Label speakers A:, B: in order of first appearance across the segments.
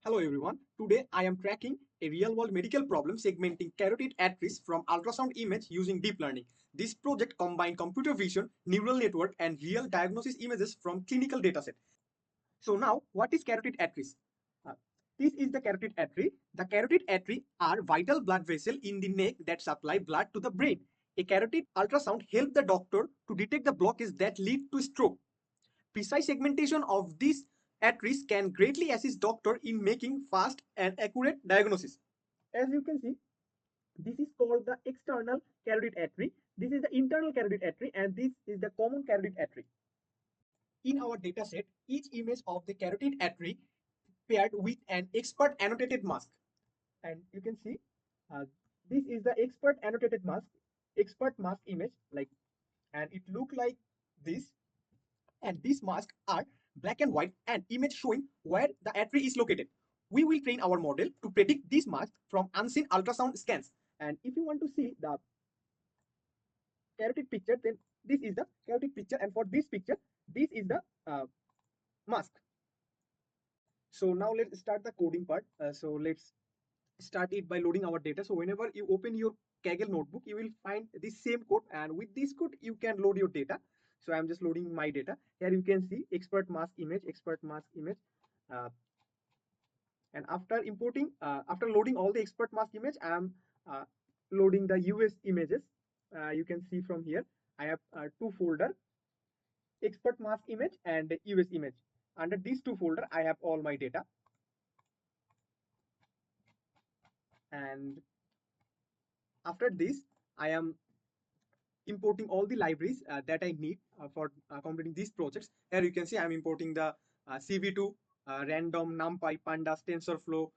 A: Hello everyone. Today I am tracking a real-world medical problem segmenting carotid arteries from ultrasound image using deep learning. This project combined computer vision, neural network, and real diagnosis images from clinical dataset. So now, what is carotid arteries? Uh, this is the carotid artery. The carotid artery are vital blood vessels in the neck that supply blood to the brain. A carotid ultrasound helps the doctor to detect the blockage that lead to stroke. Precise segmentation of these arteries can greatly assist doctor in making fast and accurate diagnosis. As you can see, this is called the external carotid artery. This is the internal carotid artery, and this is the common carotid artery. In our dataset, each image of the carotid artery paired with an expert annotated mask. And you can see uh, this is the expert mask image, and it look like this. And these masks are black and white and image showing where the artery is located. We will train our model to predict these masks from unseen ultrasound scans. And if you want to see the carotid picture, then this is the carotid picture, and for this picture, this is the mask. So now let's start the coding part. So let's start it by loading our data. So whenever you open your Kaggle notebook, you will find this same code, and with this code you can load your data. So I'm just loading my data. Here you can see expert mask image, uh, and after loading all the expert mask image, I am uh, loading the US images. You can see from here I have two folder, expert mask image and US image. Under these two folder I have all my data, and after this I am importing all the libraries that I need for completing these projects. Here you can see I'm importing the CV2, random, NumPy, Pandas, TensorFlow,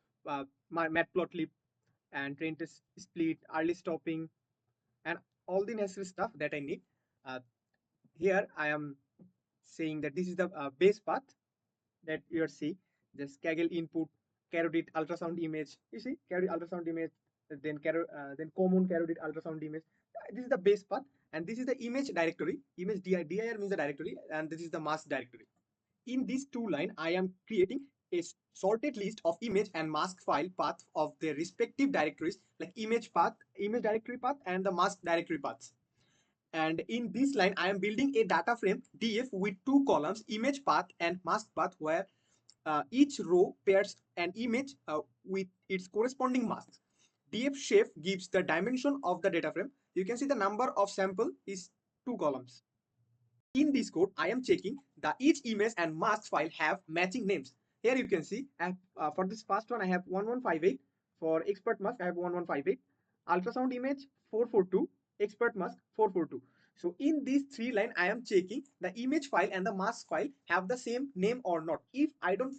A: Matplotlib, and train test split, early stopping, and all the necessary stuff that I need. Uh, Here I am saying that this is the base path that you are seeing. Just Kaggle input, carotid ultrasound image. You see carotid ultrasound image, then common carotid ultrasound image. This is the base path, and this is the image directory. Image dir means the directory, and this is the mask directory. In these two lines, I am creating a sorted list of image and mask file path of their respective directories, like image path, image directory path, and the mask directory paths. And in this line, I am building a data frame df with two columns, image path and mask path, where each row pairs an image with its corresponding mask. Df shape gives the dimension of the data frame. You can see the number of sample is two columns. In this code, I am checking that each image and mask file have matching names. Here you can see for this first one I have 1158. For expert mask I have 1158. Ultrasound image 442. Expert mask 442. So in these three lines I am checking the image file and the mask file have the same name or not. If I don't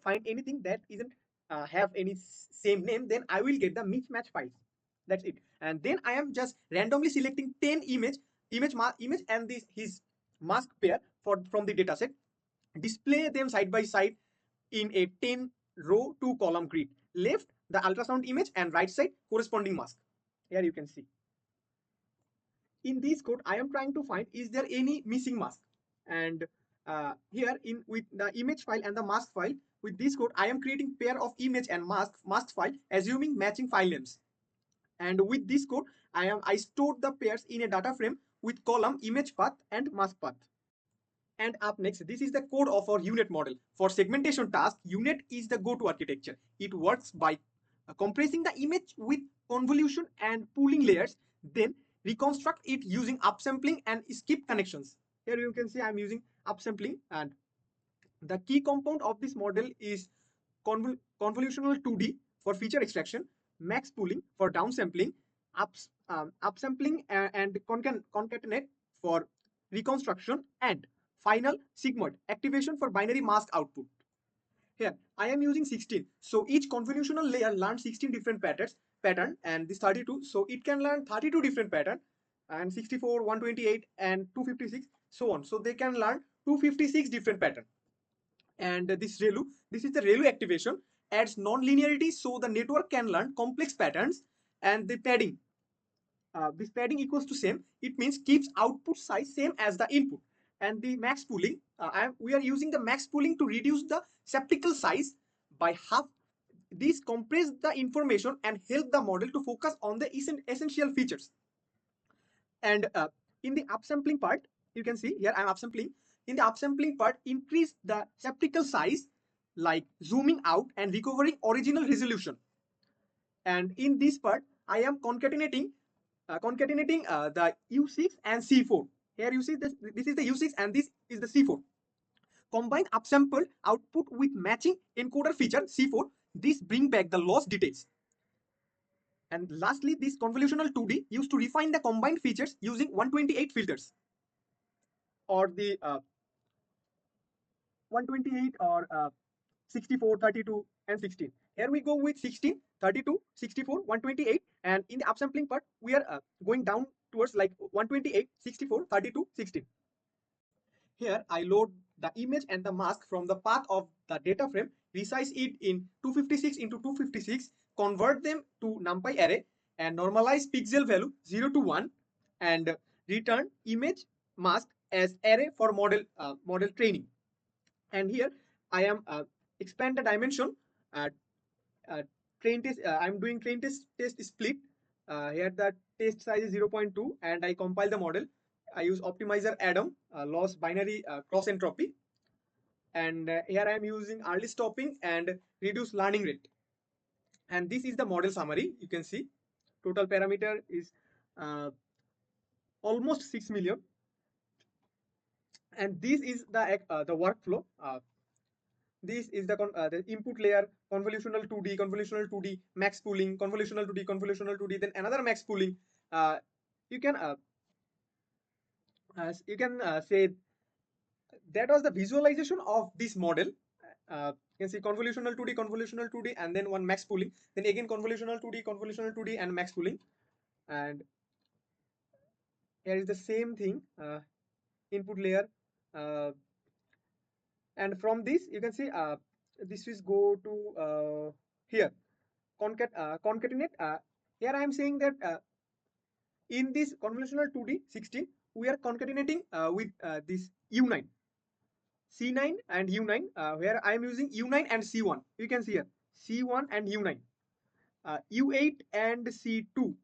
A: find anything that isn't have any same name, then I will get the mismatch files. That's it. And then I am just randomly selecting 10 image and this his mask pair from the dataset, display them side by side in a 10 row 2 column grid. Left the ultrasound image and right side corresponding mask. Here you can see. In this code, I am trying to find is there any missing mask. And here in with the image file and the mask file, with this code, I am creating pair of image and mask file, assuming matching file names. And with this code, I stored the pairs in a data frame with column image path and mask path. And up next, this is the code of our UNet model. For segmentation task, UNet is the go-to architecture. It works by compressing the image with convolution and pooling layers, then reconstruct it using upsampling and skip connections. Here you can see I'm using upsampling, and the key compound of this model is convolutional 2D for feature extraction, max pooling for downsampling, upsampling and concatenate for reconstruction, and final sigmoid activation for binary mask output. Here I am using 16, so each convolutional layer learns 16 different pattern, and this 32, so it can learn 32 different pattern, and 64, 128, and 256, so on. So they can learn 256 different pattern. And this is the ReLU activation, adds non-linearity so the network can learn complex patterns. And the padding, this padding equals to same, it means keeps output size same as the input. And the max pooling, we are using the max pooling to reduce the septical size by half these compress the information and help the model to focus on the essential features. And in the upsampling part, you can see here I'm upsampling. In the upsampling part, increase the haptical size, like zooming out and recovering original resolution. And in this part, I am concatenating the U6 and C4. Here you see this is the U6 and this is the C4. Combine upsampled output with matching encoder feature C4. This bring back the lost details. And lastly, this convolutional 2D used to refine the combined features using 128 filters, or the 128 or 64, 32, and 16. Here we go with 16, 32, 64, 128, and in the upsampling part, we are going down towards like 128, 64, 32, 16. Here I load the image and the mask from the path of the data frame, resize it in 256 into 256, convert them to NumPy array, and normalize pixel value 0 to 1, and return image mask as array for model training. And here I am expand the dimension. Uh, uh, I'm doing train test split. Here the test size is 0.2, and I compile the model. I use optimizer Adam, loss binary cross entropy, and here I am using early stopping and reduce learning rate. And this is the model summary. You can see total parameter is uh, almost 6 million, and this is the workflow. This is the input layer, convolutional 2D, max pooling, convolutional 2D, then another max pooling. Uh, you can say that was the visualization of this model. You can see convolutional 2D, and then one max pooling, then again convolutional 2D, and max pooling. And here is the same thing, input layer. Uh, and from this, you can see this is go to here. Concatenate. Here I am saying that in this convolutional 2D 16, we are concatenating with this U9, C9 and U9, where I am using U9 and C1. You can see here C1 and U9, U8 and C2.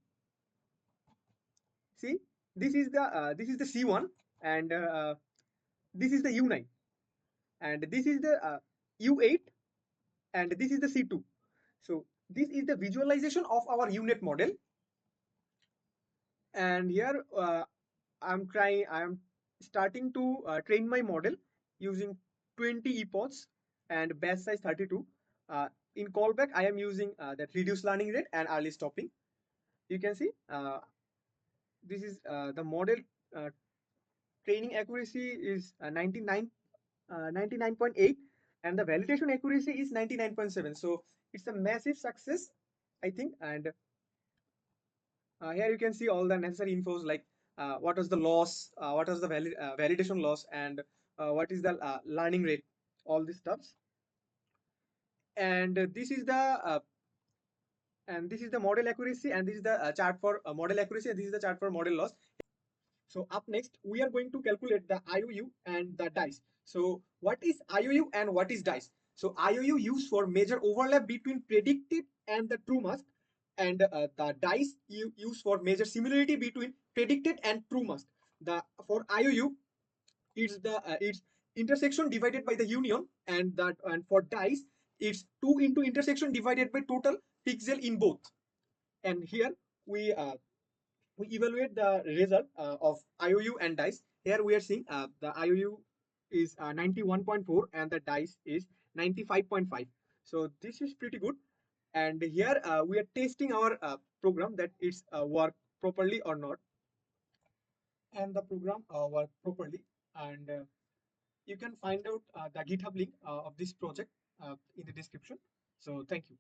A: See, this is the C1, and this is the U9, and this is the U8, and this is the C2. So this is the visualization of our UNet model. And here I'm starting to train my model using 20 epochs and batch size 32. In callback, I am using that reduced learning rate and early stopping. You can see this is the model training accuracy is 99.8, and the validation accuracy is 99.7. So it's a massive success, I think. And here you can see all the necessary infos, like what was the loss, what was the validation loss, and what is the learning rate, all these stuffs. And this is the model accuracy, and this is the chart for model accuracy, and this is the chart for model loss. So up next, we are going to calculate the IoU and the dice. So what is IoU and what is dice? So IoU used for measure overlap between predicted and the true mask, and the dice used for measure similarity between predicted and true mask. The for IoU, it's intersection divided by the union, and for dice, it's 2 into intersection divided by total pixel in both. And here we evaluate the result of IoU and dice. Here we are seeing the IoU is 91.4 and the dice is 95.5. So this is pretty good. And here we are testing our program that it's work properly or not. And the program work properly. And you can find out the GitHub link of this project in the description. So thank you.